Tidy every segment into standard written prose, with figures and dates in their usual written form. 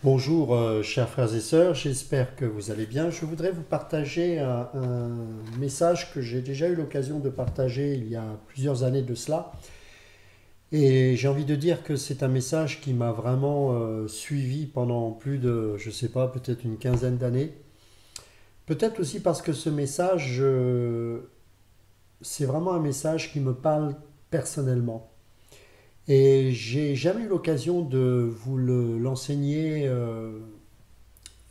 Bonjour chers frères et sœurs, j'espère que vous allez bien. Je voudrais vous partager un message que j'ai déjà eu l'occasion de partager il y a plusieurs années de cela. Et j'ai envie de dire que c'est un message qui m'a vraiment suivi pendant plus de, je sais pas, peut-être une quinzaine d'années. Peut-être aussi parce que ce message, c'est vraiment un message qui me parle personnellement. Et j'ai jamais eu l'occasion de vous l'enseigner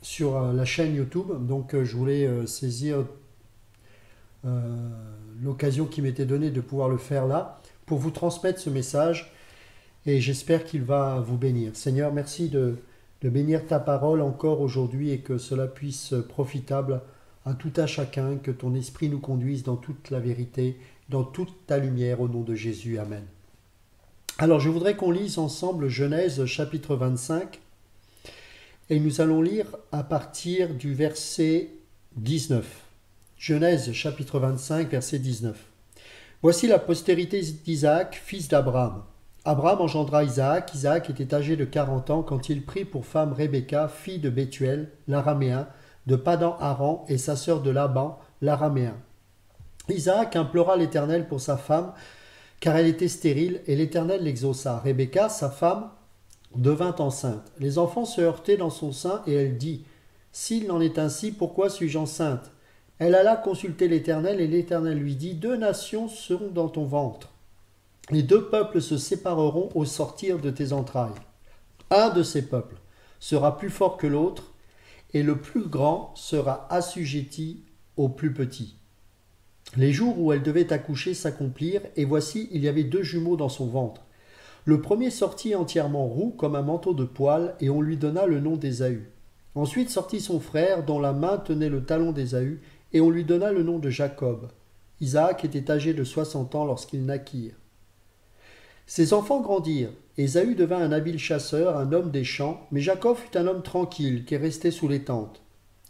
sur la chaîne YouTube. Donc je voulais saisir euh, l'occasion qui m'était donnée de pouvoir le faire là pour vous transmettre ce message et j'espère qu'il va vous bénir. Seigneur, merci de bénir ta parole encore aujourd'hui et que cela puisse profitable à tout un chacun, que ton esprit nous conduise dans toute la vérité, dans toute ta lumière au nom de Jésus. Amen. Alors je voudrais qu'on lise ensemble Genèse chapitre 25 et nous allons lire à partir du verset 19. Genèse chapitre 25, verset 19. Voici la postérité d'Isaac, fils d'Abraham. Abraham engendra Isaac. Isaac était âgé de 40 ans quand il prit pour femme Rebecca, fille de Bethuel, l'araméen, de Padan-Aram, et sa sœur de Laban, l'araméen. Isaac implora l'Éternel pour sa femme, car elle était stérile, et l'Éternel l'exauça. Rebecca, sa femme, devint enceinte. Les enfants se heurtaient dans son sein, et elle dit, s'il en est ainsi, pourquoi suis-je enceinte? Elle alla consulter l'Éternel, et l'Éternel lui dit, deux nations seront dans ton ventre, et deux peuples se sépareront au sortir de tes entrailles. Un de ces peuples sera plus fort que l'autre, et le plus grand sera assujetti au plus petit. Les jours où elle devait accoucher s'accomplirent, et voici, il y avait deux jumeaux dans son ventre. Le premier sortit entièrement roux comme un manteau de poil, et on lui donna le nom d'Ésaü. Ensuite sortit son frère, dont la main tenait le talon d'Ésaü, et on lui donna le nom de Jacob. Isaac était âgé de 60 ans lorsqu'ils naquirent. Ses enfants grandirent. Ésaü devint un habile chasseur, un homme des champs, mais Jacob fut un homme tranquille, qui restait sous les tentes.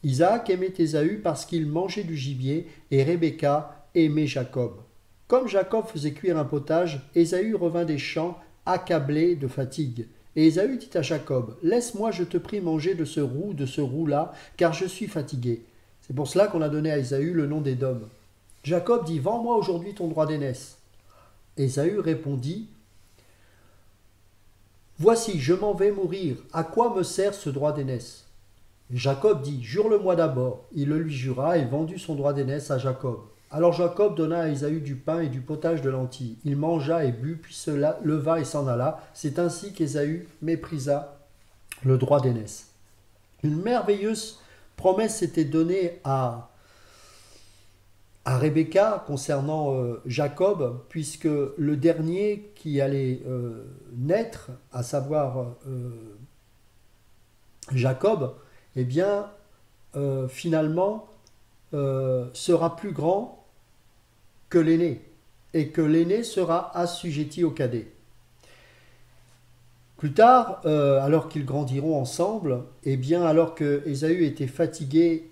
Isaac aimait Ésaü parce qu'il mangeait du gibier, et Rebecca aimait Jacob. Comme Jacob faisait cuire un potage, Ésaü revint des champs, accablé de fatigue. Et Ésaü dit à Jacob, laisse-moi, je te prie, manger de ce roux-là, car je suis fatigué. C'est pour cela qu'on a donné à Ésaü le nom d'Édom. Jacob dit, vends-moi aujourd'hui ton droit d'aînesse. Ésaü répondit, voici, je m'en vais mourir, à quoi me sert ce droit d'aînesse? Jacob dit, jure-le-moi d'abord. Il le lui jura et vendit son droit d'aînesse à Jacob. Alors Jacob donna à Ésaü du pain et du potage de lentilles. Il mangea et but, puis se leva et s'en alla. C'est ainsi qu'Ésaü méprisa le droit d'aînesse. Une merveilleuse promesse s'était donnée à Rebecca concernant Jacob, puisque le dernier qui allait naître, à savoir Jacob, eh bien, finalement, sera plus grand que l'aîné, et que l'aîné sera assujetti au cadet. Plus tard, alors qu'ils grandiront ensemble, eh bien, alors que Ésaü était fatigué,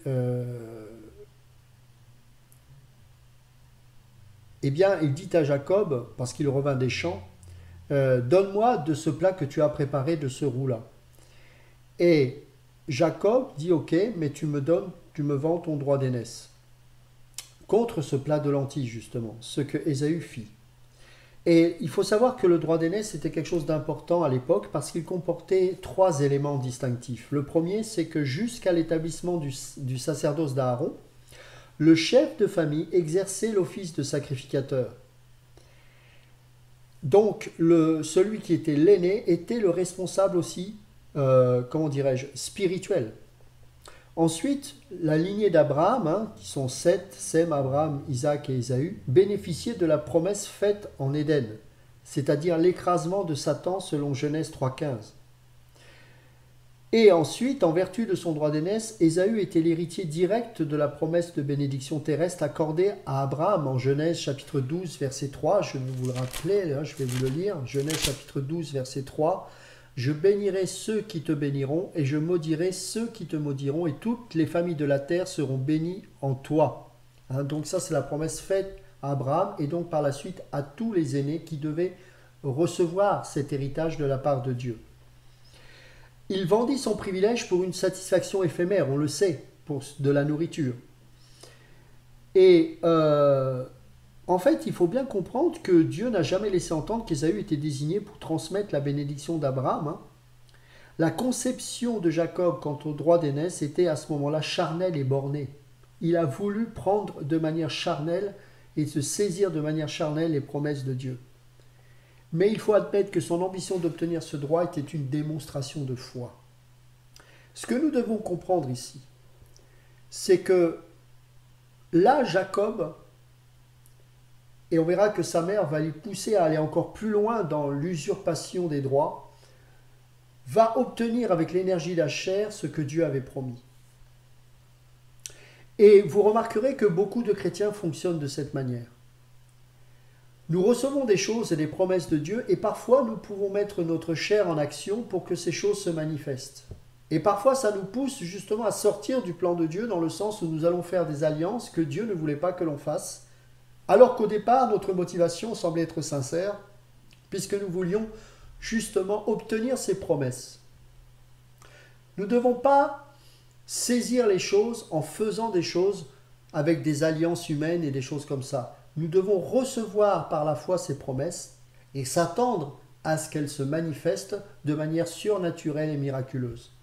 eh bien, il dit à Jacob, parce qu'il revint des champs, donne-moi de ce plat que tu as préparé, de ce roux-là. Et Jacob dit, ok, mais tu me vends ton droit d'aînesse. Contre ce plat de lentilles, justement, ce que Ésaü fit. Et il faut savoir que le droit d'aînesse était quelque chose d'important à l'époque parce qu'il comportait trois éléments distinctifs. Le premier, c'est que jusqu'à l'établissement du sacerdoce d'Aaron, le chef de famille exerçait l'office de sacrificateur. Donc, celui qui était l'aîné était le responsable aussi, comment dirais-je, spirituel. Ensuite, la lignée d'Abraham, qui sont Seth, Sem, Abraham, Isaac et Ésaü, bénéficiait de la promesse faite en Éden, c'est-à-dire l'écrasement de Satan selon Genèse 3,15. Et ensuite, en vertu de son droit d'aînesse, Ésaü était l'héritier direct de la promesse de bénédiction terrestre accordée à Abraham en Genèse chapitre 12, verset 3. Je vais vous le rappeler, je vais vous le lire. Genèse chapitre 12, verset 3. Je bénirai ceux qui te béniront, et je maudirai ceux qui te maudiront, et toutes les familles de la terre seront bénies en toi. Donc ça, c'est la promesse faite à Abraham, et donc par la suite à tous les aînés qui devaient recevoir cet héritage de la part de Dieu. Il vendit son privilège pour une satisfaction éphémère, on le sait, pour de la nourriture. Et en fait, il faut bien comprendre que Dieu n'a jamais laissé entendre qu'Ésaü était désigné pour transmettre la bénédiction d'Abraham, hein. La conception de Jacob quant au droit d'aînesse était à ce moment-là charnelle et bornée. Il a voulu prendre de manière charnelle et se saisir de manière charnelle les promesses de Dieu. Mais il faut admettre que son ambition d'obtenir ce droit était une démonstration de foi. Ce que nous devons comprendre ici, c'est que là, Jacob, et on verra que sa mère va lui pousser à aller encore plus loin dans l'usurpation des droits, va obtenir avec l'énergie de la chair ce que Dieu avait promis. Et vous remarquerez que beaucoup de chrétiens fonctionnent de cette manière. Nous recevons des choses et des promesses de Dieu et parfois nous pouvons mettre notre chair en action pour que ces choses se manifestent. Et parfois ça nous pousse justement à sortir du plan de Dieu dans le sens où nous allons faire des alliances que Dieu ne voulait pas que l'on fasse, alors qu'au départ notre motivation semblait être sincère, puisque nous voulions justement obtenir ces promesses. Nous ne devons pas saisir les choses en faisant des choses avec des alliances humaines et des choses comme ça. Nous devons recevoir par la foi ces promesses et s'attendre à ce qu'elles se manifestent de manière surnaturelle et miraculeuse.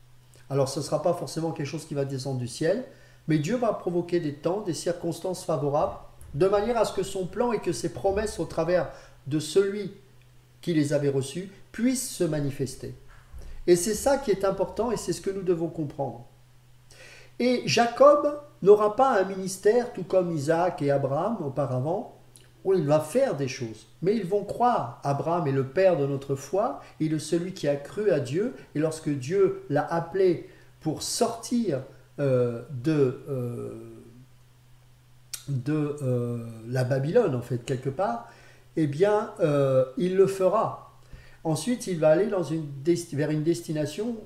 Alors ce ne sera pas forcément quelque chose qui va descendre du ciel, mais Dieu va provoquer des temps, des circonstances favorables, de manière à ce que son plan et que ses promesses au travers de celui qui les avait reçues puissent se manifester. Et c'est ça qui est important et c'est ce que nous devons comprendre. Et Jacob n'aura pas un ministère tout comme Isaac et Abraham auparavant, où il va faire des choses. Mais ils vont croire. Abraham est le père de notre foi, il est celui qui a cru à Dieu, et lorsque Dieu l'a appelé pour sortir de la Babylone, en fait, quelque part, eh bien, il le fera. Ensuite, il va aller vers une destination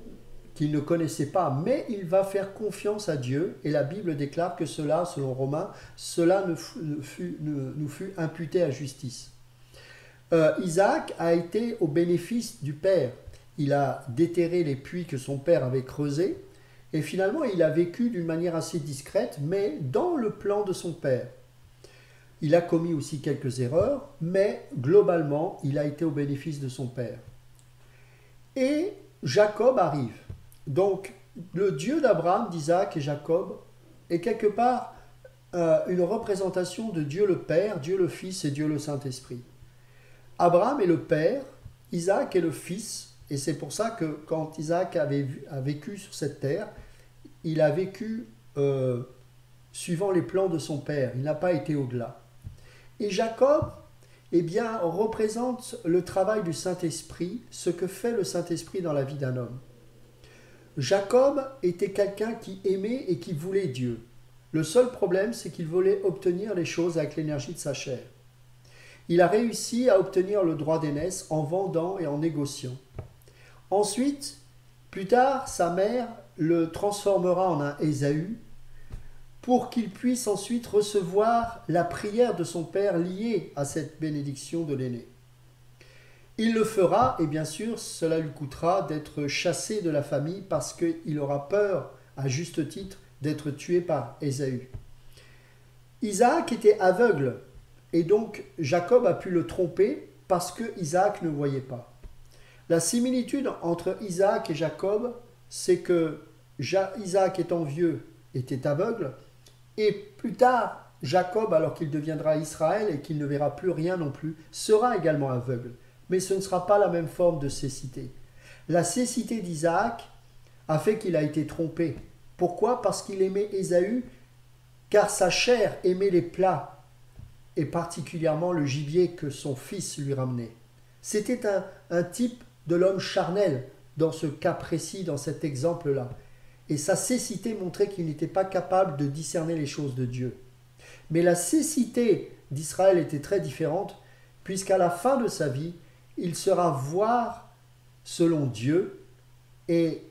qu'il ne connaissait pas, mais il va faire confiance à Dieu, et la Bible déclare que cela, selon Romains, cela nous fut imputé à justice. Isaac a été au bénéfice du Père. Il a déterré les puits que son père avait creusés, et finalement il a vécu d'une manière assez discrète, mais dans le plan de son père. Il a commis aussi quelques erreurs, mais globalement, il a été au bénéfice de son père. Et Jacob arrive. Donc, le Dieu d'Abraham, d'Isaac et Jacob est quelque part une représentation de Dieu le Père, Dieu le Fils et Dieu le Saint-Esprit. Abraham est le Père, Isaac est le Fils, et c'est pour ça que quand Isaac a vécu sur cette terre, il a vécu suivant les plans de son Père, il n'a pas été au-delà. Et Jacob, eh bien, représente le travail du Saint-Esprit, ce que fait le Saint-Esprit dans la vie d'un homme. Jacob était quelqu'un qui aimait et qui voulait Dieu. Le seul problème, c'est qu'il voulait obtenir les choses avec l'énergie de sa chair. Il a réussi à obtenir le droit d'aînesse en vendant et en négociant. Ensuite, plus tard, sa mère le transformera en un Ésaü pour qu'il puisse ensuite recevoir la prière de son père liée à cette bénédiction de l'aîné. Il le fera, et bien sûr, cela lui coûtera d'être chassé de la famille parce qu'il aura peur, à juste titre, d'être tué par Ésaü. Isaac était aveugle, et donc Jacob a pu le tromper parce que Isaac ne voyait pas. La similitude entre Isaac et Jacob, c'est que Isaac étant vieux était aveugle, et plus tard, Jacob, alors qu'il deviendra Israël et qu'il ne verra plus rien non plus, sera également aveugle. Mais ce ne sera pas la même forme de cécité. La cécité d'Isaac a fait qu'il a été trompé. Pourquoi? Parce qu'il aimait Ésaü, car sa chair aimait les plats, et particulièrement le gibier que son fils lui ramenait. C'était un type de l'homme charnel dans ce cas précis, dans cet exemple-là. Et sa cécité montrait qu'il n'était pas capable de discerner les choses de Dieu. Mais la cécité d'Israël était très différente, puisqu'à la fin de sa vie, il sera voir selon Dieu et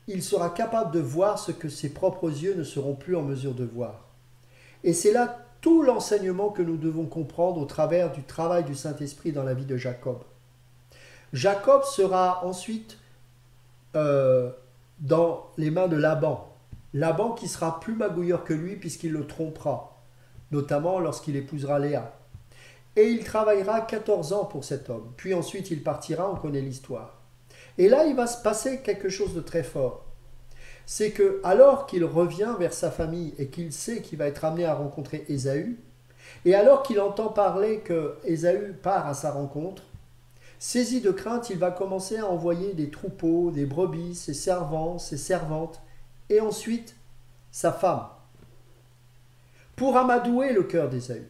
il sera capable de voir ce que ses propres yeux ne seront plus en mesure de voir. Et c'est là tout l'enseignement que nous devons comprendre au travers du travail du Saint-Esprit dans la vie de Jacob. Jacob sera ensuite euh, dans les mains de Laban. Laban qui sera plus magouilleur que lui puisqu'il le trompera, notamment lorsqu'il épousera Léa. Et il travaillera 14 ans pour cet homme. Puis ensuite il partira, on connaît l'histoire. Et là il va se passer quelque chose de très fort. C'est que alors qu'il revient vers sa famille et qu'il sait qu'il va être amené à rencontrer Ésaü, et alors qu'il entend parler que Ésaü part à sa rencontre, saisi de crainte, il va commencer à envoyer des troupeaux, des brebis, ses servants, ses servantes, et ensuite sa femme, pour amadouer le cœur d'Ésaü.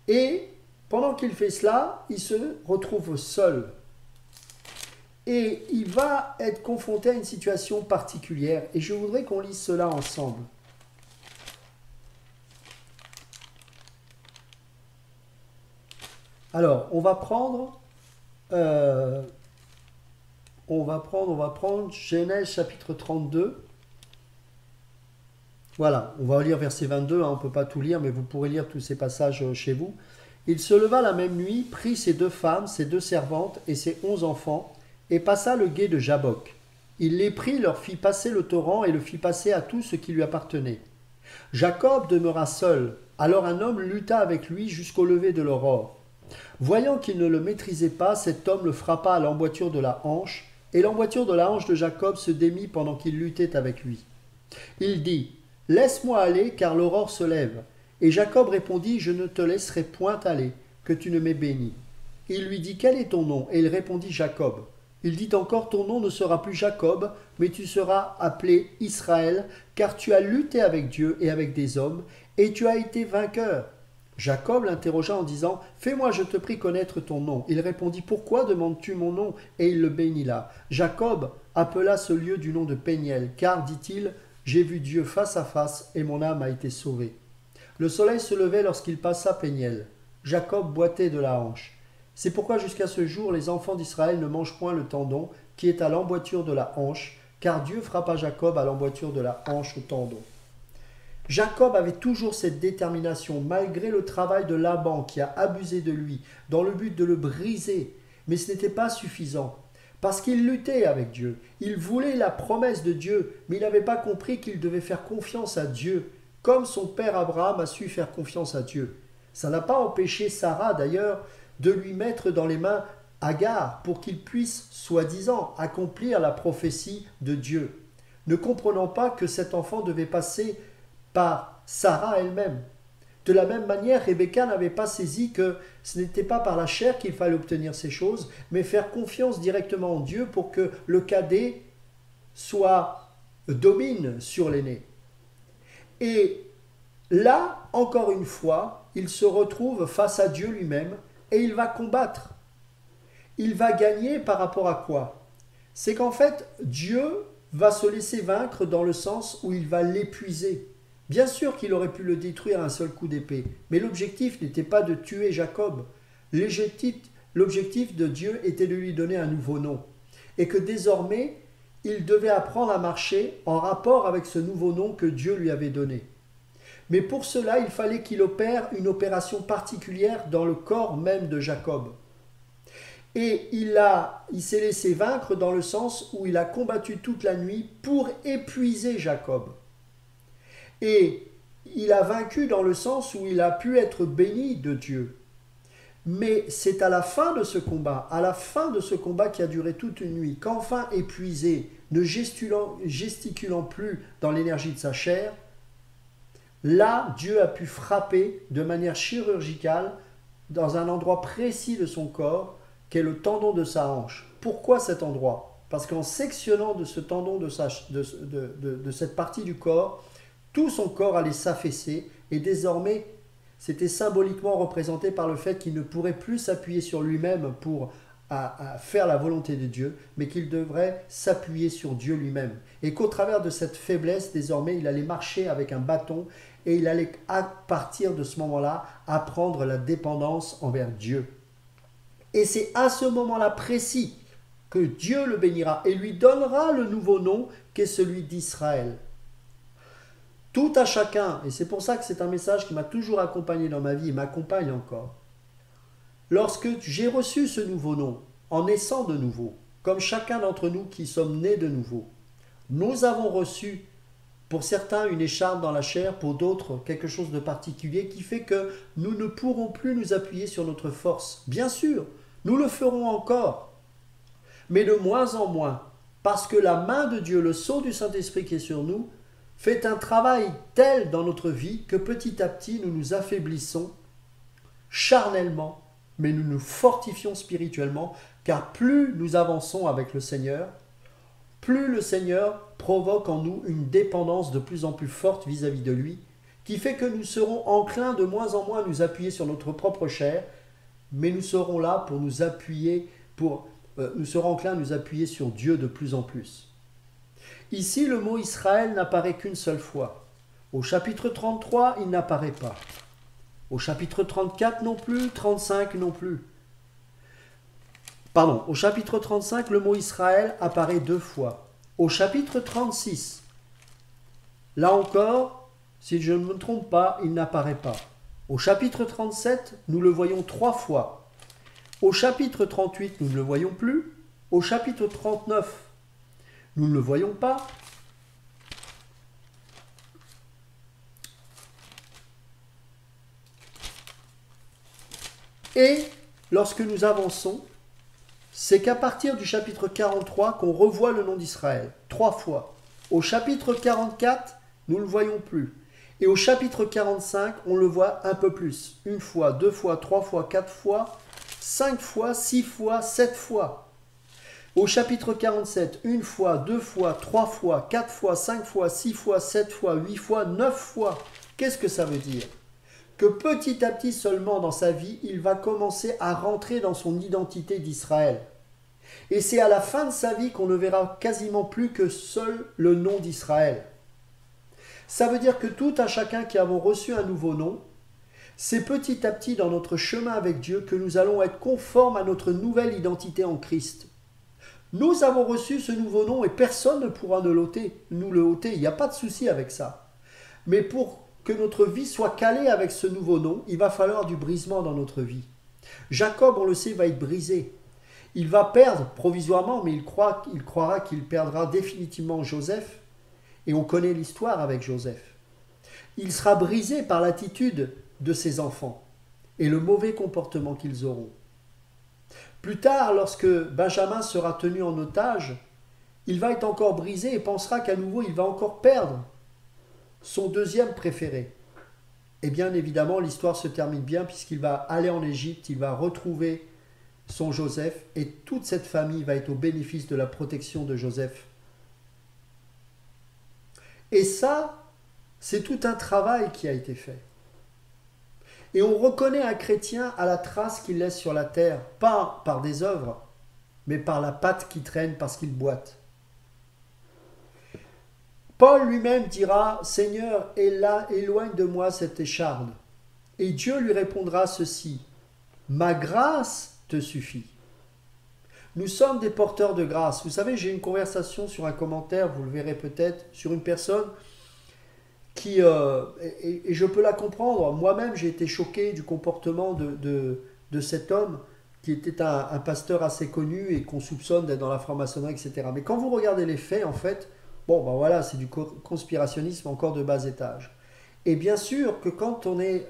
Et pendant qu'il fait cela, il se retrouve seul. Et il va être confronté à une situation particulière. Et je voudrais qu'on lise cela ensemble. Alors, on va prendre Genèse chapitre 32. Voilà, on va lire verset 22, hein, on ne peut pas tout lire, mais vous pourrez lire tous ces passages chez vous. Il se leva la même nuit, prit ses 2 femmes, ses 2 servantes et ses 11 enfants, et passa le gué de Jabbok. Il les prit, leur fit passer le torrent et le fit passer à tout ce qui lui appartenait. Jacob demeura seul. Alors un homme lutta avec lui jusqu'au lever de l'aurore. Voyant qu'il ne le maîtrisait pas, cet homme le frappa à l'emboîture de la hanche, et l'emboîture de la hanche de Jacob se démit pendant qu'il luttait avec lui. Il dit, « Laisse-moi aller, car l'aurore se lève. » Et Jacob répondit, « Je ne te laisserai point aller, que tu ne m'aies béni. » Il lui dit, « Quel est ton nom ?» Et il répondit, « Jacob. » Il dit encore, « Ton nom ne sera plus Jacob, mais tu seras appelé Israël, car tu as lutté avec Dieu et avec des hommes, et tu as été vainqueur. » Jacob l'interrogea en disant, « Fais-moi, je te prie, connaître ton nom. » Il répondit, « Pourquoi demandes-tu mon nom ?» Et il le bénit là. Jacob appela ce lieu du nom de Péniel, car, dit-il, « J'ai vu Dieu face à face, et mon âme a été sauvée. » Le soleil se levait lorsqu'il passa Péniel. Jacob boitait de la hanche. C'est pourquoi jusqu'à ce jour, les enfants d'Israël ne mangent point le tendon qui est à l'emboîture de la hanche, car Dieu frappa Jacob à l'emboîture de la hanche au tendon. Jacob avait toujours cette détermination, malgré le travail de Laban qui a abusé de lui, dans le but de le briser. Mais ce n'était pas suffisant, parce qu'il luttait avec Dieu. Il voulait la promesse de Dieu, mais il n'avait pas compris qu'il devait faire confiance à Dieu, comme son père Abraham a su faire confiance à Dieu. Ça n'a pas empêché Sarah, d'ailleurs, de lui mettre dans les mains Agar pour qu'il puisse, soi-disant, accomplir la prophétie de Dieu, ne comprenant pas que cet enfant devait passer par Sarah elle-même. De la même manière, Rebecca n'avait pas saisi que ce n'était pas par la chair qu'il fallait obtenir ces choses, mais faire confiance directement en Dieu pour que le cadet domine sur l'aîné. Et là, encore une fois, il se retrouve face à Dieu lui-même et il va combattre. Il va gagner par rapport à quoi? C'est qu'en fait, Dieu va se laisser vaincre dans le sens où il va l'épuiser. Bien sûr qu'il aurait pu le détruire à un seul coup d'épée, mais l'objectif n'était pas de tuer Jacob. L'objectif de Dieu était de lui donner un nouveau nom. Et que désormais, il devait apprendre à marcher en rapport avec ce nouveau nom que Dieu lui avait donné. Mais pour cela, il fallait qu'il opère une opération particulière dans le corps même de Jacob. Et il s'est laissé vaincre dans le sens où il a combattu toute la nuit pour épuiser Jacob. Et il a vaincu dans le sens où il a pu être béni de Dieu. Mais c'est à la fin de ce combat qui a duré toute une nuit, qu'enfin épuisé, ne gesticulant plus dans l'énergie de sa chair, là, Dieu a pu frapper de manière chirurgicale dans un endroit précis de son corps, qu'est le tendon de sa hanche. Pourquoi cet endroit? Parce qu'en sectionnant de ce tendon de cette partie du corps, tout son corps allait s'affaisser et désormais, c'était symboliquement représenté par le fait qu'il ne pourrait plus s'appuyer sur lui-même pour à faire la volonté de Dieu, mais qu'il devrait s'appuyer sur Dieu lui-même. Et qu'au travers de cette faiblesse, désormais, il allait marcher avec un bâton et il allait, à partir de ce moment-là, apprendre la dépendance envers Dieu. Et c'est à ce moment-là précis que Dieu le bénira et lui donnera le nouveau nom qu'est celui d'Israël. Tout à chacun, et c'est pour ça que c'est un message qui m'a toujours accompagné dans ma vie et m'accompagne encore. Lorsque j'ai reçu ce nouveau nom, en naissant de nouveau, comme chacun d'entre nous qui sommes nés de nouveau, nous avons reçu, pour certains, une écharpe dans la chair, pour d'autres, quelque chose de particulier qui fait que nous ne pourrons plus nous appuyer sur notre force. Bien sûr, nous le ferons encore, mais de moins en moins, parce que la main de Dieu, le sceau du Saint-Esprit qui est sur nous, fait un travail tel dans notre vie que petit à petit nous nous affaiblissons charnellement, mais nous nous fortifions spirituellement, car plus nous avançons avec le Seigneur, plus le Seigneur provoque en nous une dépendance de plus en plus forte vis-à-vis de lui, qui fait que nous serons enclins de moins en moins à nous appuyer sur notre propre chair, mais nous serons là pour nous appuyer, nous serons enclins à nous appuyer sur Dieu de plus en plus. Ici, le mot Israël n'apparaît qu'une seule fois. Au chapitre 33, il n'apparaît pas. Au chapitre 34 non plus, 35 non plus. Pardon, au chapitre 35, le mot Israël apparaît 2 fois. Au chapitre 36, là encore, si je ne me trompe pas, il n'apparaît pas. Au chapitre 37, nous le voyons 3 fois. Au chapitre 38, nous ne le voyons plus. Au chapitre 39, nous ne le voyons pas. Et lorsque nous avançons, c'est qu'à partir du chapitre 43 qu'on revoit le nom d'Israël, 3 fois. Au chapitre 44, nous ne le voyons plus. Et au chapitre 45, on le voit un peu plus. 1 fois, 2 fois, 3 fois, 4 fois, 5 fois, 6 fois, 7 fois. Au chapitre 47, 1 fois, 2 fois, 3 fois, 4 fois, 5 fois, 6 fois, 7 fois, 8 fois, 9 fois. Qu'est-ce que ça veut dire ? Que petit à petit seulement dans sa vie, il va commencer à rentrer dans son identité d'Israël. Et c'est à la fin de sa vie qu'on ne verra quasiment plus que seul le nom d'Israël. Ça veut dire que tout un chacun qui avons reçu un nouveau nom, c'est petit à petit dans notre chemin avec Dieu que nous allons être conformes à notre nouvelle identité en Christ. Nous avons reçu ce nouveau nom et personne ne pourra nous le ôter. Il n'y a pas de souci avec ça. Mais pour que notre vie soit calée avec ce nouveau nom, il va falloir du brisement dans notre vie. Jacob, on le sait, va être brisé. Il va perdre provisoirement, mais il croira qu'il perdra définitivement Joseph. Et on connaît l'histoire avec Joseph. Il sera brisé par l'attitude de ses enfants et le mauvais comportement qu'ils auront. Plus tard, lorsque Benjamin sera tenu en otage, il va être encore brisé et pensera qu'à nouveau il va encore perdre son deuxième préféré. Et bien évidemment, l'histoire se termine bien puisqu'il va aller en Égypte, il va retrouver son Joseph et toute cette famille va être au bénéfice de la protection de Joseph. Et ça, c'est tout un travail qui a été fait. Et on reconnaît un chrétien à la trace qu'il laisse sur la terre, pas par des œuvres, mais par la patte qui traîne parce qu'il boite. Paul lui-même dira « Seigneur, éloigne de moi cette écharde. » Et Dieu lui répondra ceci « Ma grâce te suffit. » Nous sommes des porteurs de grâce. Vous savez, j'ai une conversation sur un commentaire, vous le verrez peut-être, sur une personne qui, et je peux la comprendre, moi-même j'ai été choqué du comportement de cet homme qui était un pasteur assez connu et qu'on soupçonne d'être dans la franc-maçonnerie, etc. Mais quand vous regardez les faits, en fait, bon, ben voilà, c'est du conspirationnisme encore de bas étage. Et bien sûr que quand on est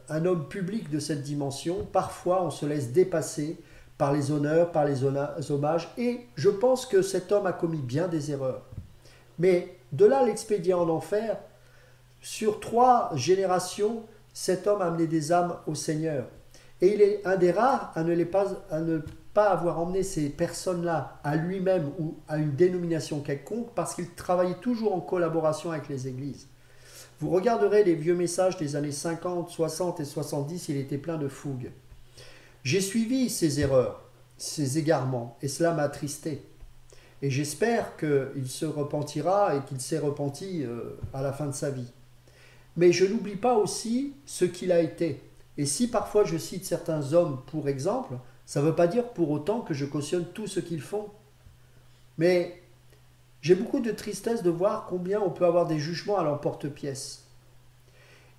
un homme public de cette dimension, parfois on se laisse dépasser par les honneurs, par les hommages, et je pense que cet homme a commis bien des erreurs. Mais de là l'expédier en enfer, sur 3 générations, cet homme a amené des âmes au Seigneur. Et il est un des rares à ne pas avoir emmené ces personnes-là à lui-même ou à une dénomination quelconque parce qu'il travaillait toujours en collaboration avec les églises. Vous regarderez les vieux messages des années 50, 60 et 70, il était plein de fougue. J'ai suivi ces erreurs, ces égarements, et cela m'a attristé. Et j'espère qu'il se repentira et qu'il s'est repenti à la fin de sa vie. Mais je n'oublie pas aussi ce qu'il a été. Et si parfois je cite certains hommes pour exemple, ça ne veut pas dire pour autant que je cautionne tout ce qu'ils font. Mais j'ai beaucoup de tristesse de voir combien on peut avoir des jugements à l'emporte-pièce.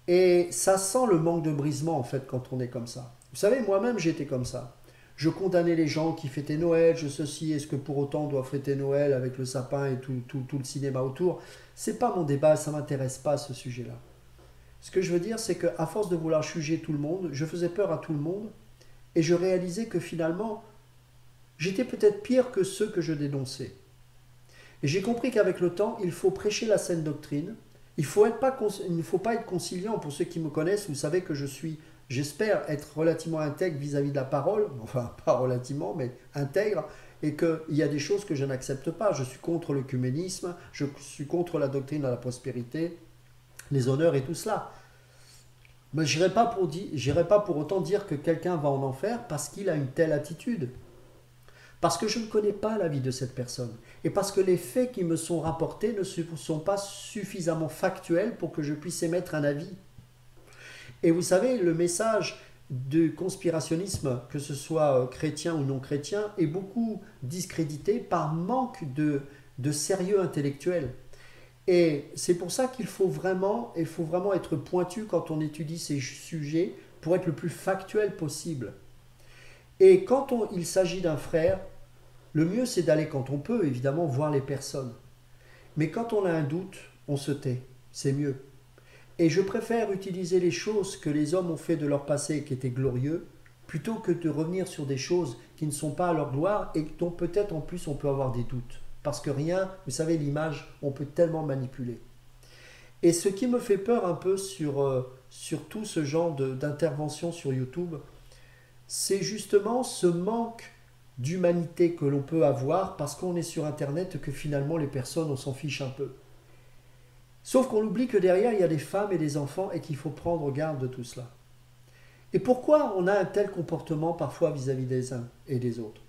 Et ça sent le manque de brisement en fait quand on est comme ça. Vous savez, moi-même j'étais comme ça. Je condamnais les gens qui fêtaient Noël, je ceci, est-ce que pour autant on doit fêter Noël avec le sapin et tout le cinéma autour? C'est pas mon débat, ça m'intéresse pas ce sujet-là. Ce que je veux dire, c'est qu'à force de vouloir juger tout le monde, je faisais peur à tout le monde et je réalisais que finalement, j'étais peut-être pire que ceux que je dénonçais. Et j'ai compris qu'avec le temps, il faut prêcher la saine doctrine. Il ne faut pas être conciliant. Pour ceux qui me connaissent, vous savez que j'espère être relativement intègre vis-à-vis de la parole, enfin pas relativement, mais intègre, et qu'il y a des choses que je n'accepte pas. Je suis contre l'œcuménisme, je suis contre la doctrine de la prospérité, les honneurs et tout cela. Mais je n'irai pas pour autant dire que quelqu'un va en enfer parce qu'il a une telle attitude. Parce que je ne connais pas la vie de cette personne. Et parce que les faits qui me sont rapportés ne sont pas suffisamment factuels pour que je puisse émettre un avis. Et vous savez, le message du conspirationnisme, que ce soit chrétien ou non chrétien, est beaucoup discrédité par manque de sérieux intellectuel. Et c'est pour ça qu'il faut vraiment être pointu quand on étudie ces sujets pour être le plus factuel possible. Et quand il s'agit d'un frère, le mieux c'est d'aller quand on peut, évidemment, voir les personnes. Mais quand on a un doute, on se tait. C'est mieux. Et je préfère utiliser les choses que les hommes ont fait de leur passé et qui étaient glorieux, plutôt que de revenir sur des choses qui ne sont pas à leur gloire et dont peut-être en plus on peut avoir des doutes. Parce que rien, vous savez, l'image, on peut tellement manipuler. Et ce qui me fait peur un peu sur tout ce genre d'intervention sur YouTube, c'est justement ce manque d'humanité que l'on peut avoir parce qu'on est sur Internet que finalement les personnes, on s'en fiche un peu. Sauf qu'on oublie que derrière, il y a des femmes et des enfants et qu'il faut prendre garde de tout cela. Et pourquoi on a un tel comportement parfois vis-à-vis des uns et des autres?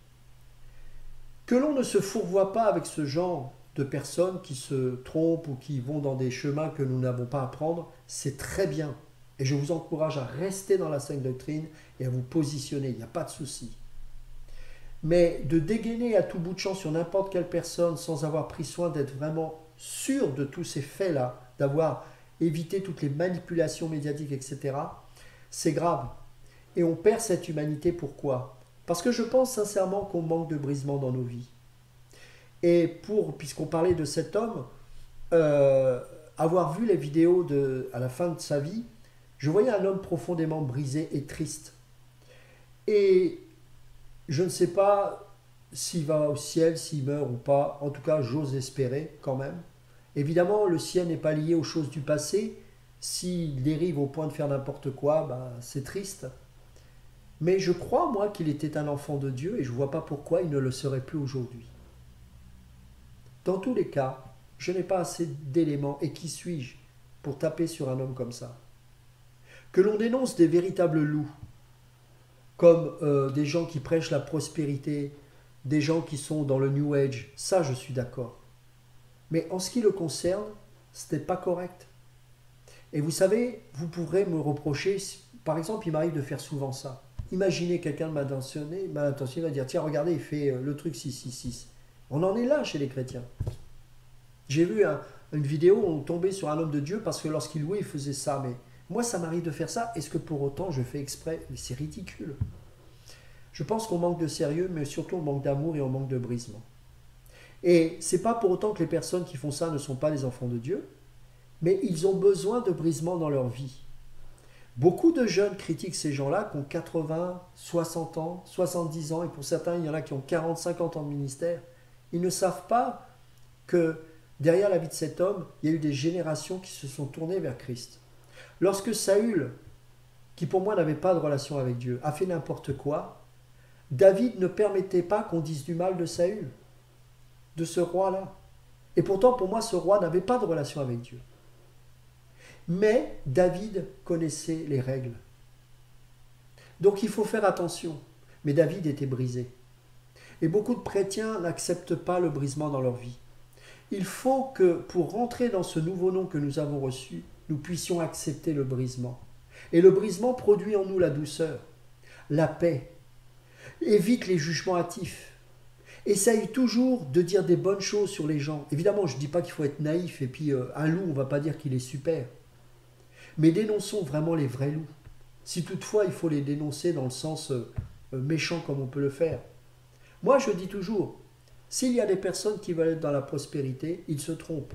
Que l'on ne se fourvoie pas avec ce genre de personnes qui se trompent ou qui vont dans des chemins que nous n'avons pas à prendre, c'est très bien. Et je vous encourage à rester dans la saine doctrine et à vous positionner, il n'y a pas de souci. Mais de dégainer à tout bout de champ sur n'importe quelle personne sans avoir pris soin d'être vraiment sûr de tous ces faits-là, d'avoir évité toutes les manipulations médiatiques, etc., c'est grave. Et on perd cette humanité, pourquoi? Parce que je pense sincèrement qu'on manque de brisement dans nos vies. Et puisqu'on parlait de cet homme, avoir vu les vidéos à la fin de sa vie, je voyais un homme profondément brisé et triste. Et je ne sais pas s'il va au ciel, s'il meurt ou pas. En tout cas, j'ose espérer quand même. Évidemment, le ciel n'est pas lié aux choses du passé. S'il dérive au point de faire n'importe quoi, c'est triste. Mais je crois, moi, qu'il était un enfant de Dieu et je ne vois pas pourquoi il ne le serait plus aujourd'hui. Dans tous les cas, je n'ai pas assez d'éléments, et qui suis-je, pour taper sur un homme comme ça? Que l'on dénonce des véritables loups, comme des gens qui prêchent la prospérité, des gens qui sont dans le New Age, ça je suis d'accord. Mais en ce qui le concerne, ce n'est pas correct. Et vous savez, vous pourrez me reprocher, par exemple, il m'arrive de faire souvent ça. Imaginez quelqu'un mal intentionné va dire, tiens, regardez, il fait le truc 666. On en est là chez les chrétiens. J'ai vu une vidéo où on tombait sur un homme de Dieu parce que lorsqu'il louait, il faisait ça. Mais moi, ça m'arrive de faire ça. Est-ce que pour autant, je fais exprès? Mais c'est ridicule. Je pense qu'on manque de sérieux, mais surtout on manque d'amour et on manque de brisement. Et c'est pas pour autant que les personnes qui font ça ne sont pas des enfants de Dieu, mais ils ont besoin de brisement dans leur vie. Beaucoup de jeunes critiquent ces gens-là qui ont 80, 60 ans, 70 ans, et pour certains, il y en a qui ont 40, 50 ans de ministère. Ils ne savent pas que derrière la vie de cet homme, il y a eu des générations qui se sont tournées vers Christ. Lorsque Saül, qui pour moi n'avait pas de relation avec Dieu, a fait n'importe quoi, David ne permettait pas qu'on dise du mal de Saül, de ce roi-là. Et pourtant, pour moi, ce roi n'avait pas de relation avec Dieu. Mais David connaissait les règles. Donc il faut faire attention. Mais David était brisé. Et beaucoup de chrétiens n'acceptent pas le brisement dans leur vie. Il faut que, pour rentrer dans ce nouveau nom que nous avons reçu, nous puissions accepter le brisement. Et le brisement produit en nous la douceur, la paix, évite les jugements hâtifs. Essaye toujours de dire des bonnes choses sur les gens. Évidemment, je ne dis pas qu'il faut être naïf, et puis un loup, on ne va pas dire qu'il est super. Mais dénonçons vraiment les vrais loups. Si toutefois il faut les dénoncer dans le sens méchant comme on peut le faire. Moi, je dis toujours, s'il y a des personnes qui veulent être dans la prospérité, ils se trompent.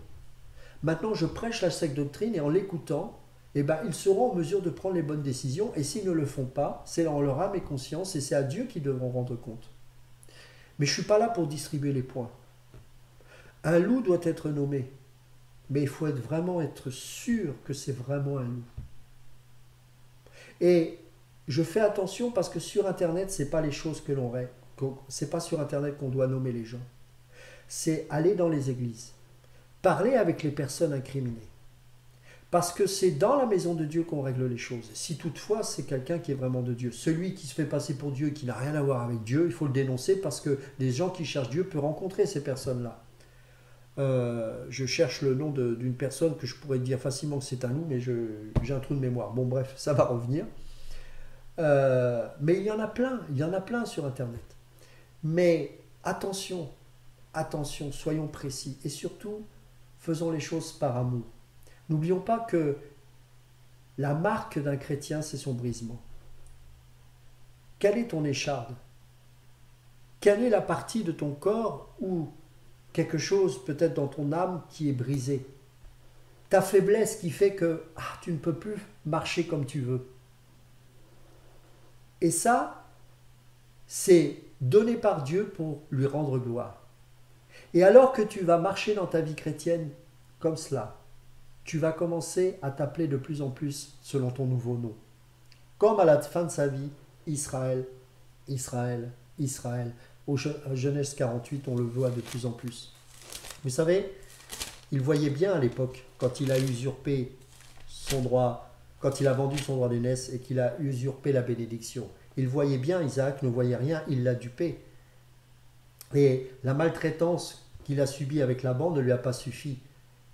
Maintenant, je prêche la sainte doctrine et en l'écoutant, eh ben, ils seront en mesure de prendre les bonnes décisions. Et s'ils ne le font pas, c'est en leur âme et conscience et c'est à Dieu qu'ils devront rendre compte. Mais je ne suis pas là pour distribuer les points. Un loup doit être nommé, mais il faut vraiment être sûr que c'est vraiment un loup. Et je fais attention parce que sur Internet, c'est pas les choses que l'on règle. C'est pas sur Internet qu'on doit nommer les gens. C'est aller dans les églises, parler avec les personnes incriminées. Parce que c'est dans la maison de Dieu qu'on règle les choses. Si toutefois c'est quelqu'un qui est vraiment de Dieu. Celui qui se fait passer pour Dieu et qui n'a rien à voir avec Dieu, il faut le dénoncer parce que des gens qui cherchent Dieu peuvent rencontrer ces personnes-là. Je cherche le nom d'une personne que je pourrais dire facilement que c'est un loup, mais j'ai un trou de mémoire. Bon bref, ça va revenir. Mais il y en a plein sur Internet. Mais attention, soyons précis et surtout, faisons les choses par amour. N'oublions pas que la marque d'un chrétien, c'est son brisement. Quelle est ton écharde? Quelle est la partie de ton corps ou quelque chose peut-être dans ton âme qui est brisé? Ta faiblesse qui fait que tu ne peux plus marcher comme tu veux. Et ça, c'est donné par Dieu pour lui rendre gloire. Et alors que tu vas marcher dans ta vie chrétienne comme cela, tu vas commencer à t'appeler de plus en plus selon ton nouveau nom. Comme à la fin de sa vie, Israël, Israël, Israël. Au Genèse 48, on le voit de plus en plus. Vous savez, il voyait bien à l'époque, quand il a usurpé son droit, quand il a vendu son droit d'aînesse et qu'il a usurpé la bénédiction. Il voyait bien, Isaac ne voyait rien, il l'a dupé. Et la maltraitance qu'il a subie avec Laban ne lui a pas suffi.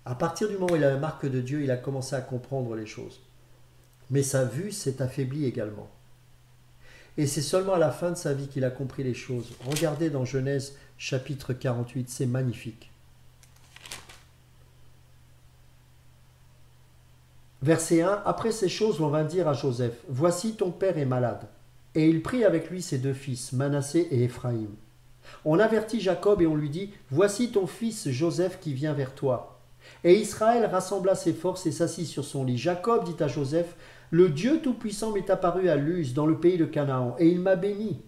À partir du moment où il a la marque de Dieu, il a commencé à comprendre les choses. Mais sa vue s'est affaiblie également. Et c'est seulement à la fin de sa vie qu'il a compris les choses. Regardez dans Genèse chapitre 48, c'est magnifique. Verset 1, après ces choses, l'on vint dire à Joseph, « Voici ton père est malade. » Et il prit avec lui ses deux fils, Manassé et Éphraïm. On avertit Jacob et on lui dit, « Voici ton fils Joseph qui vient vers toi. » Et Israël rassembla ses forces et s'assit sur son lit. Jacob dit à Joseph, « Le Dieu Tout-Puissant m'est apparu à Luz, dans le pays de Canaan, et il m'a béni.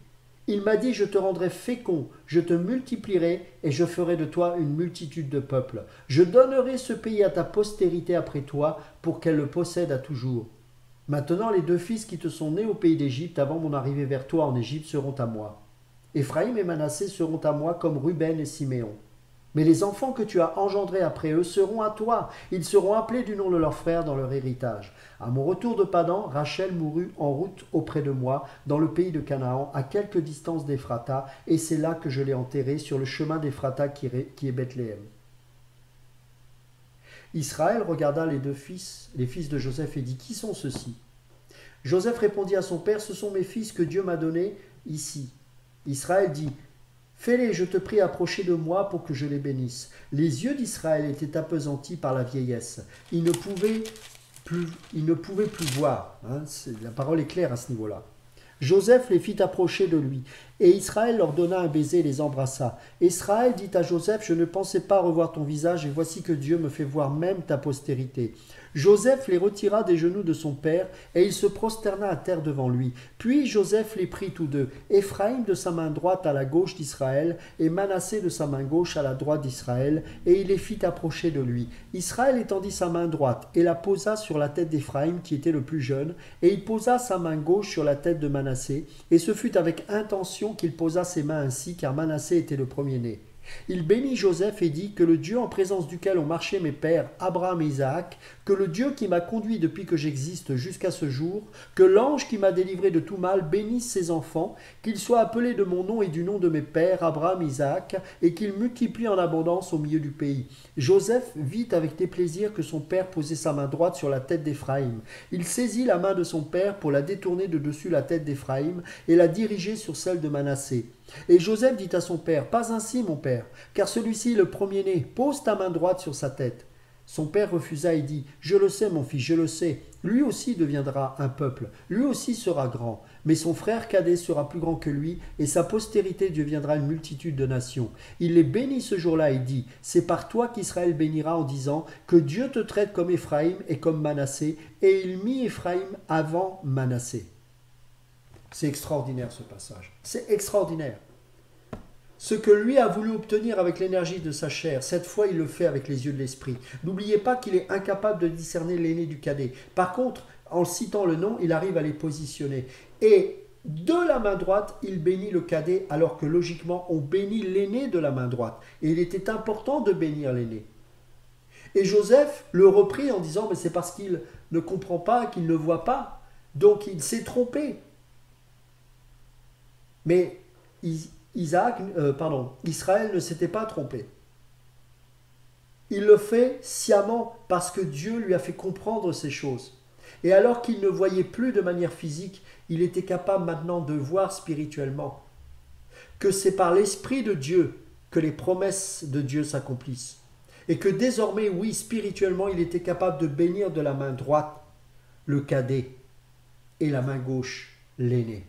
Il m'a dit, je te rendrai fécond, je te multiplierai, et je ferai de toi une multitude de peuples. Je donnerai ce pays à ta postérité après toi, pour qu'elle le possède à toujours. Maintenant les deux fils qui te sont nés au pays d'Égypte, avant mon arrivée vers toi en Égypte, seront à moi. Éphraïm et Manassé seront à moi comme Ruben et Siméon. Mais les enfants que tu as engendrés après eux seront à toi. Ils seront appelés du nom de leur frère dans leur héritage. À mon retour de Padan, Rachel mourut en route auprès de moi, dans le pays de Canaan, à quelque distance d'Éphrata, et c'est là que je l'ai enterré, sur le chemin d'Éphrata qui est Bethléem. Israël regarda les deux fils, les fils de Joseph, et dit, « Qui sont ceux-ci » Joseph répondit à son père, « Ce sont mes fils que Dieu m'a donnés ici. » Israël dit, « Fais-les, je te prie, approcher de moi pour que je les bénisse. » Les yeux d'Israël étaient appesantis par la vieillesse. Il ne pouvait plus voir. La parole est claire à ce niveau-là. Joseph les fit approcher de lui, et Israël leur donna un baiser et les embrassa. Israël dit à Joseph, « Je ne pensais pas revoir ton visage, et voici que Dieu me fait voir même ta postérité. » Joseph les retira des genoux de son père, et il se prosterna à terre devant lui. Puis Joseph les prit tous deux, Éphraïm de sa main droite à la gauche d'Israël, et Manassé de sa main gauche à la droite d'Israël, et il les fit approcher de lui. Israël étendit sa main droite, et la posa sur la tête d'Éphraïm, qui était le plus jeune, et il posa sa main gauche sur la tête de Manassé, et ce fut avec intention qu'il posa ses mains ainsi, car Manassé était le premier-né. Il bénit Joseph et dit, « Que le Dieu en présence duquel ont marché mes pères, Abraham et Isaac, que le Dieu qui m'a conduit depuis que j'existe jusqu'à ce jour, que l'ange qui m'a délivré de tout mal bénisse ses enfants, qu'ils soient appelés de mon nom et du nom de mes pères, Abraham et Isaac, et qu'ils multiplient en abondance au milieu du pays. » Joseph vit avec déplaisir que son père posait sa main droite sur la tête d'Éphraïm. Il saisit la main de son père pour la détourner de dessus la tête d'Éphraïm et la diriger sur celle de Manassé. Et Joseph dit à son père, « Pas ainsi, mon père, car celui-ci est le premier-né, pose ta main droite sur sa tête. » Son père refusa et dit, « Je le sais, mon fils, je le sais, lui aussi deviendra un peuple, lui aussi sera grand. mais son frère cadet sera plus grand que lui, et sa postérité deviendra une multitude de nations. Il les bénit ce jour-là et dit, c'est par toi qu'Israël bénira en disant, que Dieu te traite comme Éphraïm et comme Manassé, et il mit Éphraïm avant Manassé. C'est extraordinaire ce passage, c'est extraordinaire. Ce que lui a voulu obtenir avec l'énergie de sa chair, cette fois il le fait avec les yeux de l'esprit. N'oubliez pas qu'il est incapable de discerner l'aîné du cadet. Par contre, en citant le nom, il arrive à les positionner. Et de la main droite, il bénit le cadet, alors que logiquement, on bénit l'aîné de la main droite. Et il était important de bénir l'aîné. Et Joseph le reprit en disant, mais c'est parce qu'il ne comprend pas, qu'il ne voit pas. Donc il s'est trompé. Mais Israël ne s'était pas trompé. Il le fait sciemment parce que Dieu lui a fait comprendre ces choses. Et alors qu'il ne voyait plus de manière physique, il était capable maintenant de voir spirituellement que c'est par l'Esprit de Dieu que les promesses de Dieu s'accomplissent. Et que désormais, oui, spirituellement, il était capable de bénir de la main droite le cadet et la main gauche l'aîné.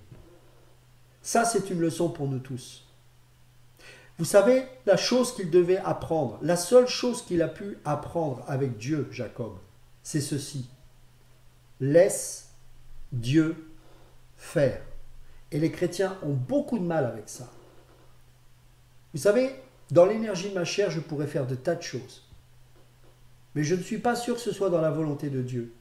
Ça, c'est une leçon pour nous tous. Vous savez, la chose qu'il devait apprendre, la seule chose qu'il a pu apprendre avec Dieu, Jacob, c'est ceci. Laisse Dieu faire. Et les chrétiens ont beaucoup de mal avec ça. Vous savez, dans l'énergie de ma chair, je pourrais faire de tas de choses. Mais je ne suis pas sûr que ce soit dans la volonté de Dieu.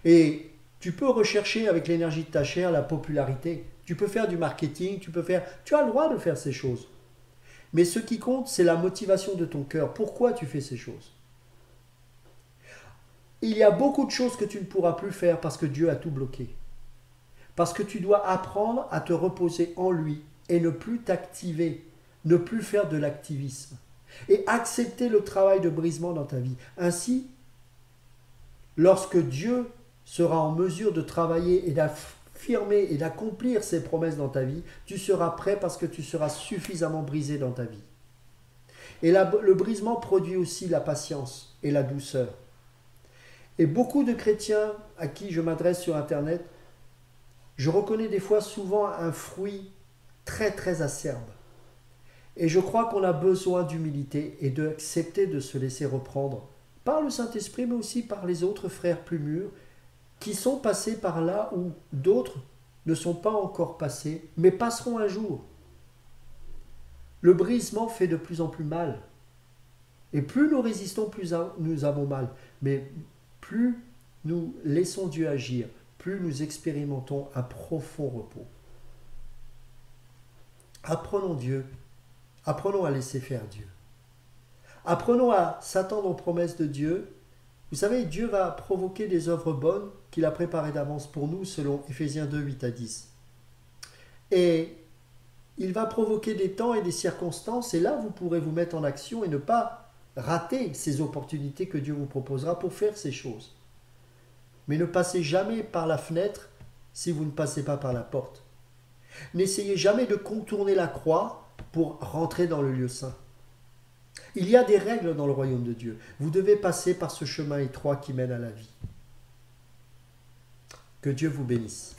Et tu peux rechercher avec l'énergie de ta chair la popularité. Tu peux faire du marketing, tu as le droit de faire ces choses. Mais ce qui compte, c'est la motivation de ton cœur. Pourquoi tu fais ces choses? Il y a beaucoup de choses que tu ne pourras plus faire parce que Dieu a tout bloqué. Parce que tu dois apprendre à te reposer en lui et ne plus t'activer, ne plus faire de l'activisme. Et accepter le travail de brisement dans ta vie. Ainsi, lorsque Dieu sera en mesure de travailler et d'affirmer et d'accomplir ses promesses dans ta vie, tu seras prêt parce que tu seras suffisamment brisé dans ta vie. Et le brisement produit aussi la patience et la douceur. Et beaucoup de chrétiens à qui je m'adresse sur Internet, je reconnais des fois souvent un fruit très très acerbe. Et je crois qu'on a besoin d'humilité et d'accepter de se laisser reprendre par le Saint-Esprit, mais aussi par les autres frères plus mûrs qui sont passés par là où d'autres ne sont pas encore passés, mais passeront un jour. Le brisement fait de plus en plus mal. Et plus nous résistons, plus nous avons mal. Mais plus nous laissons Dieu agir, plus nous expérimentons un profond repos. Apprenons Dieu. Apprenons à laisser faire Dieu. Apprenons à s'attendre aux promesses de Dieu. Vous savez, Dieu va provoquer des œuvres bonnes qu'il a préparées d'avance pour nous, selon Éphésiens 2, 8 à 10. Et il va provoquer des temps et des circonstances, et là, vous pourrez vous mettre en action et ne pas rater ces opportunités que Dieu vous proposera pour faire ces choses. Mais ne passez jamais par la fenêtre si vous ne passez pas par la porte. N'essayez jamais de contourner la croix pour rentrer dans le lieu saint. Il y a des règles dans le royaume de Dieu. Vous devez passer par ce chemin étroit qui mène à la vie. Que Dieu vous bénisse.